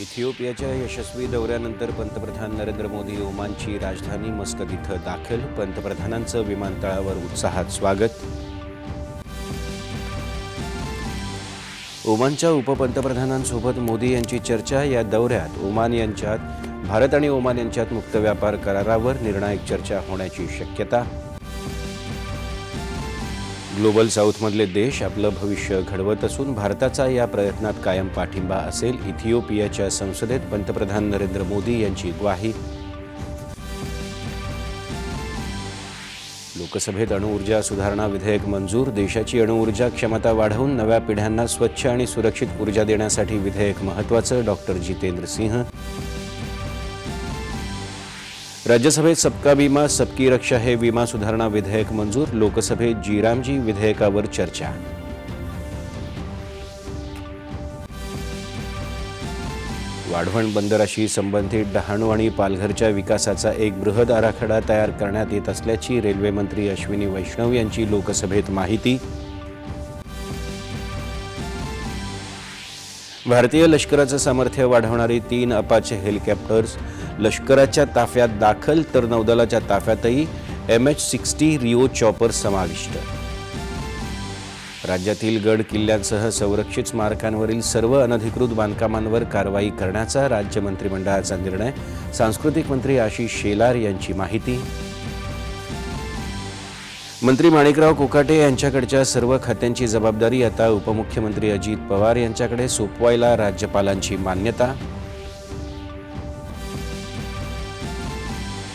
इथिओपियाच्या यशस्वी दौऱ्यानंतर पंतप्रधान नरेंद्र मोदी ओमानची राजधानी मस्कत इथं दाखल. पंतप्रधानांचं विमानतळावर उत्साहात स्वागत. ओमानच्या उपपंतप्रधानांसोबत मोदी यांची चर्चा. या दौऱ्यात भारत आणि ओमान यांच्यात मुक्त व्यापार करारावर निर्णायक चर्चा होण्याची शक्यता. ग्लोबल साऊथमधले देश आपलं भविष्य घडवत असून भारताचा या प्रयत्नात कायम पाठिंबा असेल. इथिओपियाच्या संसदेत पंतप्रधान नरेंद्र मोदी यांची ग्वाही. लोकसभेत अणुऊर्जा सुधारणा विधेयक मंजूर. देशाची अणुऊर्जा क्षमता वाढवून नव्या पिढ्यांना स्वच्छ आणि सुरक्षित ऊर्जा देण्यासाठी विधेयक महत्त्वाचं. डॉक्टर जितेंद्र सिंह. राज्यसभेत सबका बीमा सबकी रक्षा हे विमा सुधारणा विधेयक मंजूर. लोकसभेत जी विधेयकावर चर्चा. वाढवण बंदराशी संबंधित डहाणू आणि पालघरच्या विकासाचा एक बृहद आराखडा तयार करण्यात येत असल्याची रेल्वे मंत्री अश्विनी वैष्णव यांची लोकसभेत माहिती. भारतीय लष्कराचं सामर्थ्य वाढवणारी 3 अपाचे हेलिकॉप्टर्स लष्कराच्या ताफ्यात दाखल, तर नौदलाच्या ताफ्यातही MH-60 रिओ चॉपर समाविष्ट. राज्यातील गड किल्ल्यांसह संरक्षित स्मारकांवरील सर्व अनधिकृत बांधकामांवर कारवाई करण्याचा राज्य मंत्रिमंडळाचा निर्णय. सांस्कृतिक मंत्री आशिष शेलार यांची माहिती. मंत्री माणिकराव कोकाटे यांच्याकडच्या सर्व खात्यांची जबाबदारी आता उपमुख्यमंत्री अजित पवार यांच्याकडे सोपवायला राज्यपालांची मान्यता.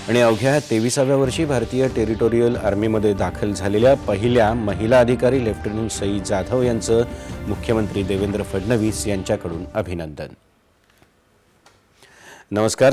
आणि अवघ्या 23व्या वर्षी भारतीय टेरिटोरियल आर्मीमध्ये दाखल झालेल्या पहिल्या महिला अधिकारी लेफ्टनंट सई जाधव यांचं मुख्यमंत्री देवेंद्र फडणवीस यांच्याकडून अभिनंदन. नमस्कार.